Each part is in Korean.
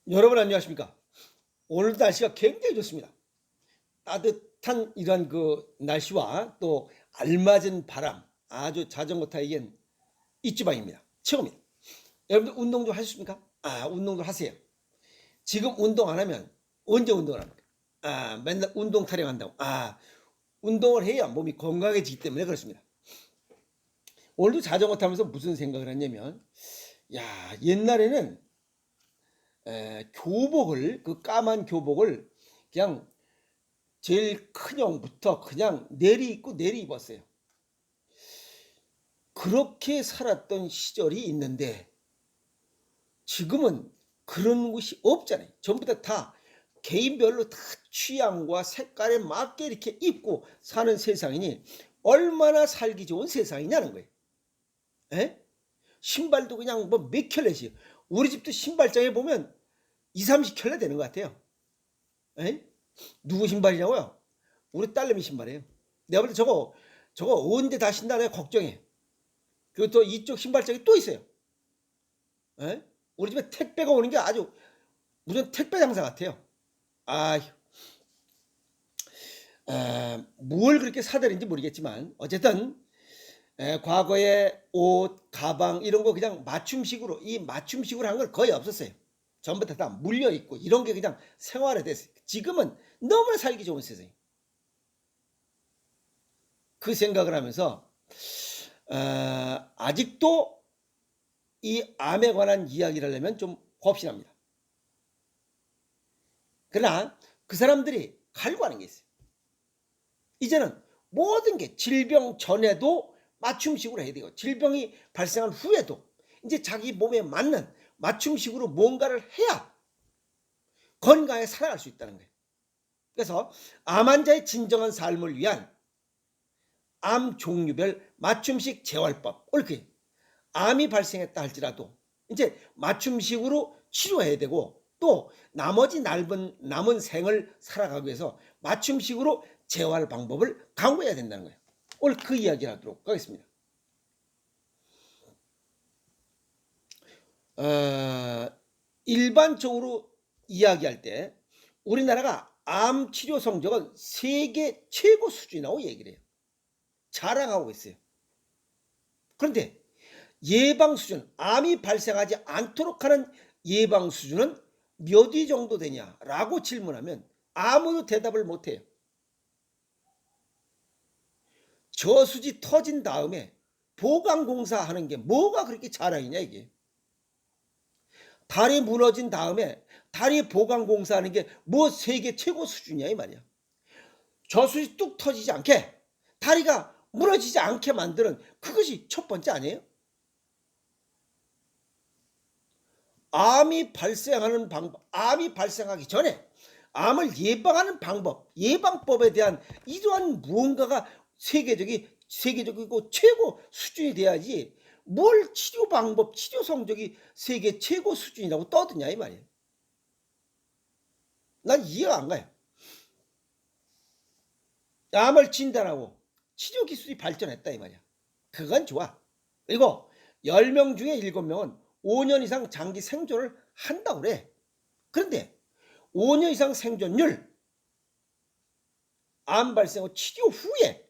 여러분 안녕하십니까? 오늘도 날씨가 굉장히 좋습니다. 따뜻한 이런 그 날씨와 또 알맞은 바람, 아주 자전거 타기엔 이지방입니다. 최고입니다. 여러분들 운동 좀 하셨습니까? 운동도 하세요. 지금 운동 안 하면 언제 운동을 합니까? 맨날 운동 타령한다고. 운동을 해야 몸이 건강해지기 때문에 그렇습니다. 오늘도 자전거 타면서 무슨 생각을 했냐면, 옛날에는 교복을, 그 까만 교복을 그냥 제일 큰 형부터 그냥 내리 입고 내리 입었어요. 그렇게 살았던 시절이 있는데 지금은 그런 곳이 없잖아요. 전부 다 개인별로 다 취향과 색깔에 맞게 이렇게 입고 사는 세상이니 얼마나 살기 좋은 세상이냐는 거예요. 에? 신발도 그냥 뭐 몇 켤레씩. 우리 집도 신발장에 보면 2, 30켤레 되는 것 같아요. 에? 누구 신발이냐고요? 우리 딸내미 신발이에요. 내가 볼 때 저거 언제 다 신나 내가 걱정해. 그리고 또 이쪽 신발장이 또 있어요. 에? 우리 집에 택배가 오는 게 아주 무슨 택배 장사 같아요. 아휴, 뭘 그렇게 사들인지 모르겠지만 어쨌든 과거에 옷, 가방 이런 거 그냥 맞춤식으로 한 걸 거의 없었어요. 전부 다 물려 있고 이런 게 그냥 생활에 됐어요. 지금은 너무나 살기 좋은 세상이에요. 그 생각을 하면서 아직도 이 암에 관한 이야기를 하려면 좀 겁신합니다. 그러나 그 사람들이 갈구하는 게 있어요. 이제는 모든 게 질병 전에도 맞춤식으로 해야 되고 질병이 발생한 후에도 이제 자기 몸에 맞는 맞춤식으로 뭔가를 해야 건강하게 살아갈 수 있다는 거예요. 그래서 암 환자의 진정한 삶을 위한 암 종류별 맞춤식 재활법, 옳게 암이 발생했다 할지라도 이제 맞춤식으로 치료해야 되고 또 나머지 남은 생을 살아가기 위해서 맞춤식으로 재활 방법을 강구해야 된다는 거예요. 오늘 그 이야기를 하도록 하겠습니다. 일반적으로 이야기할 때 우리나라가 암 치료 성적은 세계 최고 수준이라고 얘기를 해요. 자랑하고 있어요. 그런데 예방 수준, 암이 발생하지 않도록 하는 예방 수준은 몇 위 정도 되냐라고 질문하면 아무도 대답을 못해요. 저수지 터진 다음에 보강공사 하는 게 뭐가 그렇게 자랑이냐 이게. 다리 무너진 다음에 다리 보강공사 하는 게 뭐 세계 최고 수준이야 이 말이야. 저수지 뚝 터지지 않게 다리가 무너지지 않게 만드는 그것이 첫 번째 아니에요? 암이 발생하는 방법, 암이 발생하기 전에 암을 예방하는 방법, 예방법에 대한 이러한 무언가가 세계적이고 최고 수준이 돼야지 뭘 치료 방법, 치료 성적이 세계 최고 수준이라고 떠드냐 이 말이에요. 난 이해가 안 가요. 암을 진단하고 치료 기술이 발전했다 이 말이야. 그건 좋아. 그리고 10명 중에 7명은 5년 이상 장기 생존을 한다고 그래. 그런데 5년 이상 생존율, 암 발생 후 치료 후에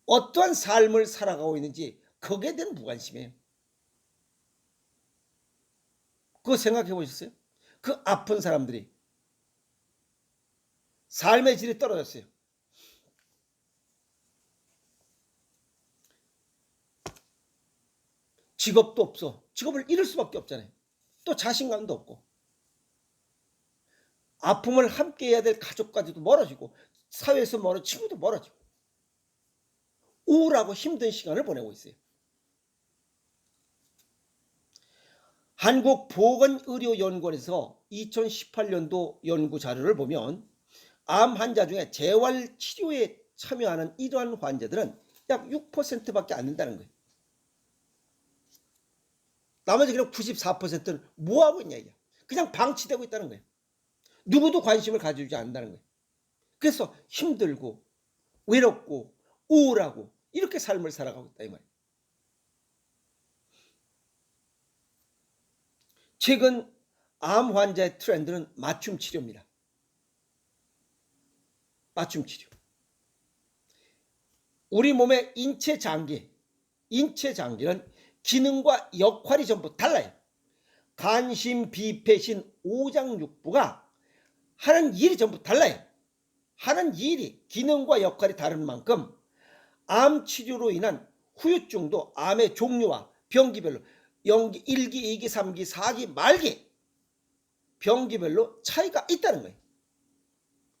어떠한 삶을 살아가고 있는지 거기에 대한 무관심이에요. 그거 생각해 보셨어요? 그 아픈 사람들이 삶의 질이 떨어졌어요. 직업도 없어. 직업을 잃을 수밖에 없잖아요. 또 자신감도 없고. 아픔을 함께 해야 될 가족까지도 멀어지고 사회에서 멀어 친구도 멀어지고 우울하고 힘든 시간을 보내고 있어요. 한국보건의료연구원에서 2018년도 연구 자료를 보면 암 환자 중에 재활 치료에 참여하는 이러한 환자들은 약 6%밖에 안 된다는 거예요. 나머지 그냥 94%는 뭐하고 있냐 이게. 그냥 방치되고 있다는 거예요. 누구도 관심을 가져주지 않는다는 거예요. 그래서 힘들고 외롭고 우울하고 이렇게 삶을 살아가고 있다 이 말이에요. 최근 암 환자의 트렌드는 맞춤 치료입니다. 맞춤 치료. 우리 몸의 인체 장기는 기능과 역할이 전부 달라요. 간, 심, 비, 폐, 신, 오장육부가 하는 일이 전부 달라요. 하는 일이 기능과 역할이 다른 만큼 암 치료로 인한 후유증도 암의 종류와 병기별로 0기, 1기, 2기, 3기, 4기, 말기 병기별로 차이가 있다는 거예요.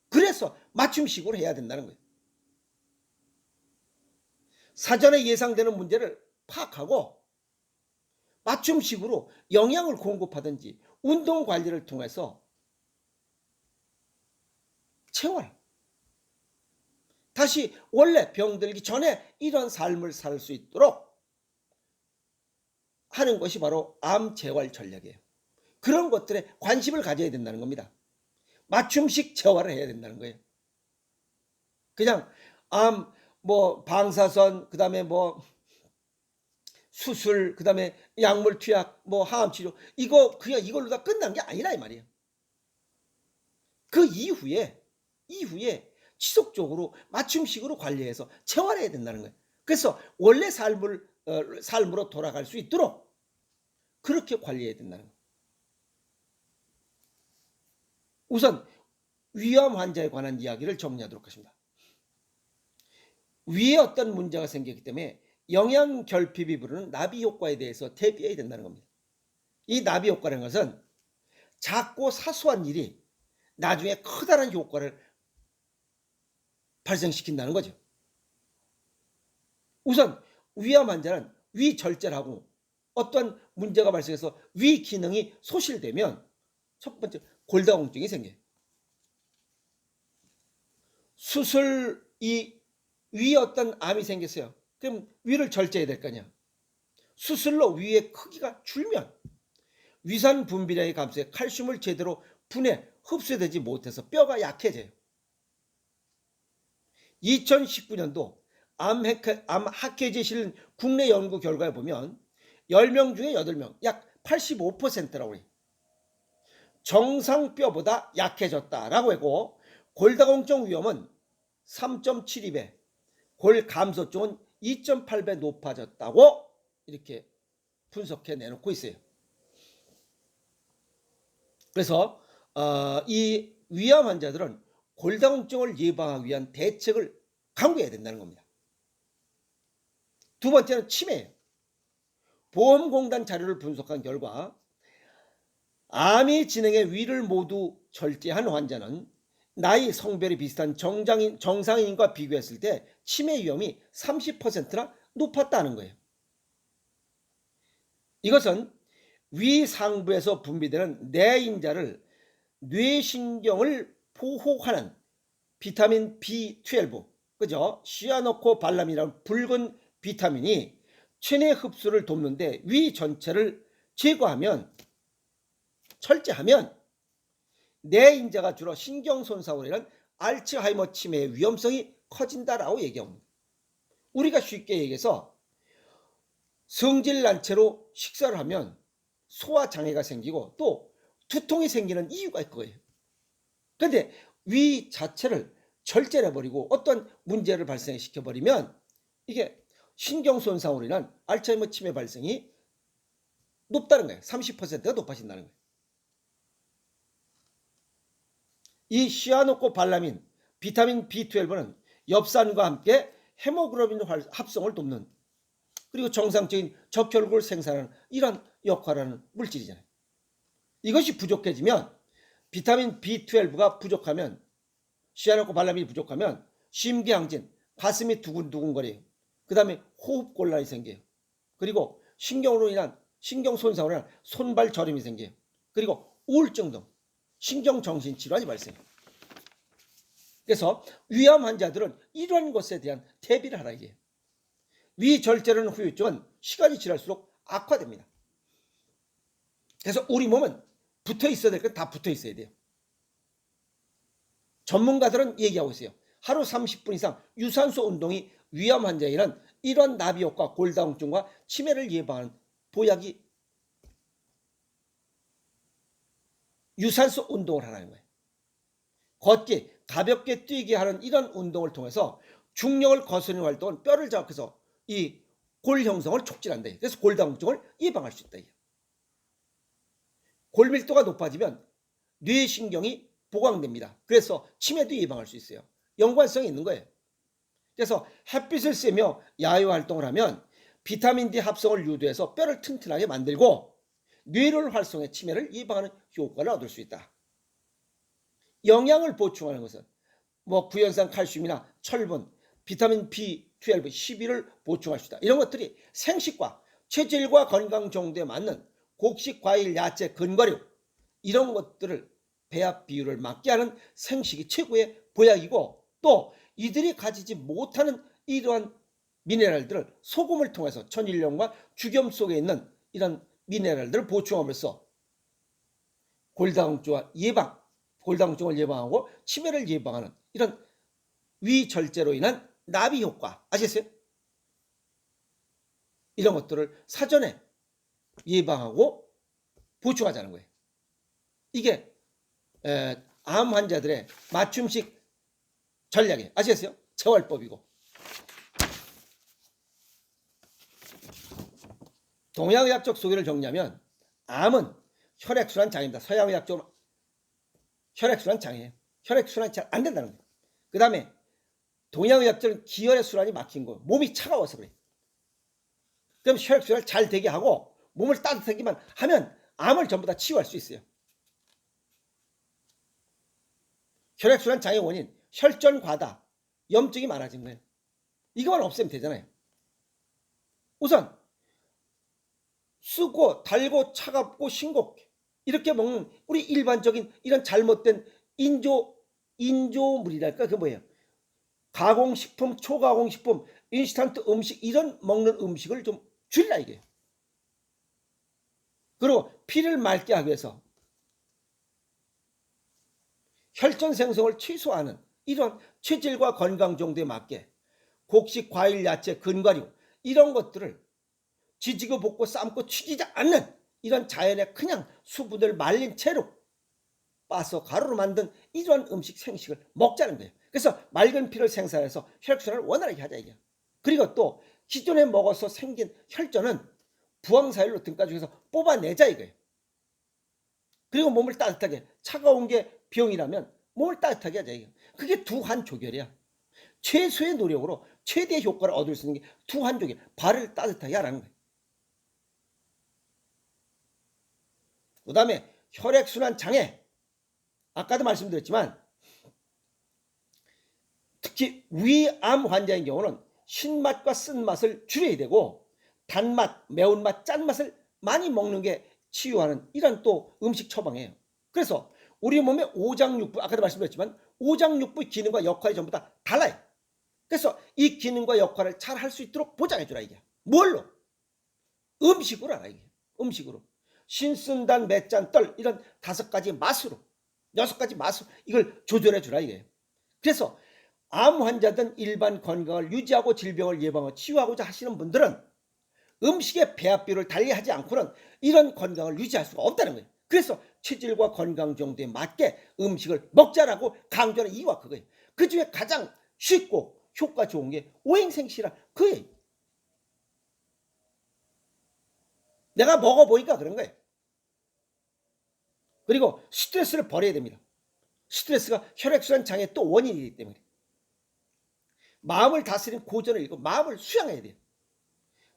그래서 맞춤식으로 해야 된다는 거예요. 사전에 예상되는 문제를 파악하고 맞춤식으로 영양을 공급하든지 운동 관리를 통해서 채워라. 다시 원래 병들기 전에 이런 삶을 살 수 있도록 하는 것이 바로 암 재활 전략이에요. 그런 것들에 관심을 가져야 된다는 겁니다. 맞춤식 재활을 해야 된다는 거예요. 그냥 암, 방사선, 그 다음에 수술, 그 다음에 약물 투약, 항암 치료, 그냥 이걸로 다 끝난 게 아니라 이 말이에요. 그 이후에 지속적으로 맞춤식으로 관리해서 재활해야 된다는 거예요. 그래서 원래 삶으로 돌아갈 수 있도록 그렇게 관리해야 된다는 거예요. 우선 위암 환자에 관한 이야기를 정리하도록 하겠습니다. 위에 어떤 문제가 생기기 때문에 영양 결핍이 부르는 나비 효과에 대해서 대비해야 된다는 겁니다. 이 나비 효과라는 것은 작고 사소한 일이 나중에 커다란 효과를 발생시킨다는 거죠. 우선 위암 환자는 위절제를 하고 어떤 문제가 발생해서 위 기능이 소실되면 첫 번째 골다공증이 생겨요. 위에 어떤 암이 생겼어요. 그럼 위를 절제해야 될 거 아니야. 수술로 위의 크기가 줄면 위산 분비량이 감소해 칼슘을 제대로 분해 흡수되지 못해서 뼈가 약해져요. 2019년도 암 학회지에 실린 국내 연구 결과에 보면 10명 중에 8명, 약 85%라고 해요. 정상 뼈보다 약해졌다라고 하고 골다공증 위험은 3.72배, 골 감소증은 2.8배 높아졌다고 이렇게 분석해 내놓고 있어요. 그래서 이 위암 환자들은 골다공증을 예방하기 위한 대책을 강구해야 된다는 겁니다. 두 번째는 치매예요. 보험공단 자료를 분석한 결과 암이 진행해 위를 모두 절제한 환자는 나이, 성별이 비슷한 정상인과 비교했을 때 치매 위험이 30%나 높았다는 거예요. 이것은 위 상부에서 분비되는 뇌인자를 뇌신경을 보호하는 비타민 B12, 그죠? 시아노코발람이라는 붉은 비타민이 체내 흡수를 돕는데 위 전체를 절제하면 뇌인자가 줄어 신경 손상으로 인한 알츠하이머 치매의 위험성이 커진다라고 얘기합니다. 우리가 쉽게 얘기해서 성질 난 채로 식사를 하면 소화 장애가 생기고 또 두통이 생기는 이유가 있거예요. 그런데 위 자체를 절제를 해버리고 어떤 문제를 발생시켜버리면 이게 신경 손상으로 인한 알츠하이머 치매 발생이 높다는 거예요. 30%가 높아진다는 거예요. 이 시아노코발라민, 비타민 B12는 엽산과 함께 헤모글로빈 합성을 돕는 그리고 정상적인 적혈구를 생산하는 이런 역할을 하는 물질이잖아요. 이것이 부족해지면 비타민 B12가 부족하면 시아노코발라민이 부족하면 심계항진, 가슴이 두근두근거려요. 그 다음에 호흡곤란이 생겨요. 그리고 신경으로 인한 신경 손상으로 인한 손발 저림이 생겨요. 그리고 우울증 등 신경정신질환이 발생해요. 그래서 위암 환자들은 이런 것에 대한 대비를 하라 이게. 위절제라는 후유증은 시간이 지날수록 악화됩니다. 그래서 우리 몸은 붙어 있어야 될 건 다 붙어 있어야 돼요. 전문가들은 얘기하고 있어요. 하루 30분 이상 유산소 운동이 위암 환자에는 이러한 나비효과, 골다공증과 치매를 예방하는 보약이 유산소 운동을 하라는 거예요. 걷기, 가볍게 뛰게 하는 이런 운동을 통해서 중력을 거스르는 활동은 뼈를 자극해서 이 골 형성을 촉진한다. 그래서 골다공증을 예방할 수 있다. 골밀도가 높아지면 뇌신경이 보강됩니다. 그래서 치매도 예방할 수 있어요. 연관성이 있는 거예요. 그래서 햇빛을 쐬며 야외 활동을 하면 비타민 D 합성을 유도해서 뼈를 튼튼하게 만들고 뇌를 활성해 치매를 예방하는 효과를 얻을 수 있다. 영양을 보충하는 것은 구연산 칼슘이나 철분, 비타민 B12, 11을 보충할 수 있다. 이런 것들이 생식과 체질과 건강 정도에 맞는 곡식, 과일, 야채, 견과류 이런 것들을 배합 비율을 맞게 하는 생식이 최고의 보약이고, 또 이들이 가지지 못하는 이러한 미네랄들을 소금을 통해서 천일염과 죽염 속에 있는 이런 미네랄들을 보충하면서 골다공증을 예방하고 치매를 예방하는 이런 위절제로 인한 나비 효과 아시겠어요? 이런 것들을 사전에 예방하고 보충하자는 거예요. 이게 암 환자들의 맞춤식 전략이에요. 아시겠어요? 재활법이고. 동양의학적 소개를 정리하면 암은 혈액순환 장애입니다. 서양의학적으로 혈액순환 장애예요. 혈액순환이 잘 안 된다는 거예요. 그 다음에 동양의학적으로는 기혈의 순환이 막힌 거예요. 몸이 차가워서 그래요. 그럼 혈액순환을 잘 되게 하고 몸을 따뜻하게만 하면 암을 전부 다 치유할 수 있어요. 혈액순환 장애 원인, 혈전 과다, 염증이 많아진 거예요. 이거만 없애면 되잖아요. 우선 쓰고 달고 차갑고 싱겁게 이렇게 먹는 우리 일반적인 이런 잘못된 인조물이랄까, 그게 뭐예요? 가공식품, 초가공식품, 인스턴트 음식 이런 먹는 음식을 좀 줄이라 이게. 그리고 피를 맑게 하기 위해서 혈전 생성을 최소화하는 이런 체질과 건강 정도에 맞게 곡식, 과일, 야채, 견과류 이런 것들을 지지고 볶고 삶고 튀기지 않는 이런 자연의 그냥 수분을 말린 채로 빻아서 가루로 만든 이러한 음식 생식을 먹자는 거예요. 그래서 맑은 피를 생산해서 혈액순환을 원활하게 하자 이게. 그리고 또 기존에 먹어서 생긴 혈전은 부항사율로 등가 중에서 뽑아내자 이거예요. 그리고 몸을 따뜻하게, 차가운 게 병이라면 몸을 따뜻하게 하자 이게. 그게 두한조결이야. 최소의 노력으로 최대의 효과를 얻을 수 있는 게 두한조결, 발을 따뜻하게 하라는 거예요. 그 다음에 혈액순환 장애, 아까도 말씀드렸지만 특히 위암 환자인 경우는 신맛과 쓴맛을 줄여야 되고 단맛, 매운맛, 짠맛을 많이 먹는 게 치유하는 이런 또 음식 처방이에요. 그래서 우리 몸의 오장육부, 아까도 말씀드렸지만 오장육부의 기능과 역할이 전부 다 달라요. 그래서 이 기능과 역할을 잘 할 수 있도록 보장해주라 이게. 뭘로? 음식으로 알아 이게. 음식으로. 신순단, 맷짠, 떨 이런 5가지 맛으로, 6가지 맛으로 이걸 조절해주라 이게. 그래서 암 환자든 일반 건강을 유지하고 질병을 예방하고 치유하고자 하시는 분들은 음식의 배합비율을 달리하지 않고는 이런 건강을 유지할 수가 없다는 거예요. 그래서 체질과 건강 정도에 맞게 음식을 먹자라고 강조하는 이유가 그거예요. 그 중에 가장 쉽고 효과 좋은 게 오행생시라 그거예요. 내가 먹어보니까 그런 거예요. 그리고 스트레스를 버려야 됩니다. 스트레스가 혈액순환 장애 또 원인이기 때문에. 마음을 다스리는 고전을 읽고 마음을 수양해야 돼요.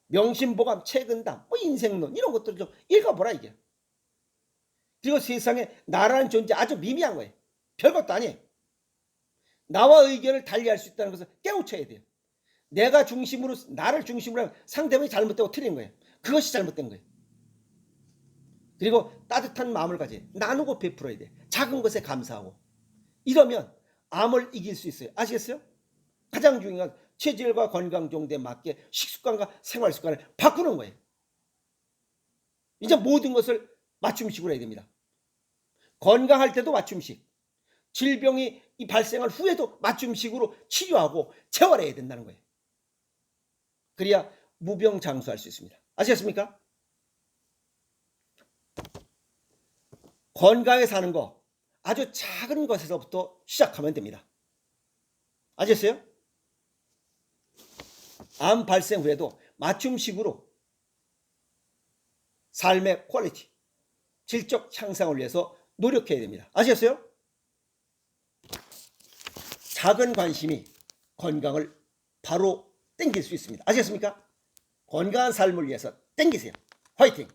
명심보감, 책은담, 인생론 이런 것들을 좀 읽어보라 이게. 그리고 세상에 나라는 존재 아주 미미한 거예요. 별것도 아니에요. 나와 의견을 달리할 수 있다는 것을 깨우쳐야 돼요. 내가 중심으로, 나를 중심으로 하면 상대방이 잘못되고 틀린 거예요. 그것이 잘못된 거예요. 그리고 따뜻한 마음을 가져야 돼. 나누고 베풀어야 돼. 작은 것에 감사하고. 이러면 암을 이길 수 있어요. 아시겠어요? 가장 중요한 건 체질과 건강 정도에 맞게 식습관과 생활 습관을 바꾸는 거예요. 이제 모든 것을 맞춤식으로 해야 됩니다. 건강할 때도 맞춤식, 질병이 발생할 후에도 맞춤식으로 치료하고 재활해야 된다는 거예요. 그래야 무병장수할 수 있습니다. 아시겠습니까? 건강하게 사는 거 아주 작은 것에서부터 시작하면 됩니다. 아셨어요? 암 발생 후에도 맞춤식으로 삶의 퀄리티, 질적 향상을 위해서 노력해야 됩니다. 아셨어요? 작은 관심이 건강을 바로 땡길 수 있습니다. 아셨습니까? 건강한 삶을 위해서 땡기세요. 화이팅!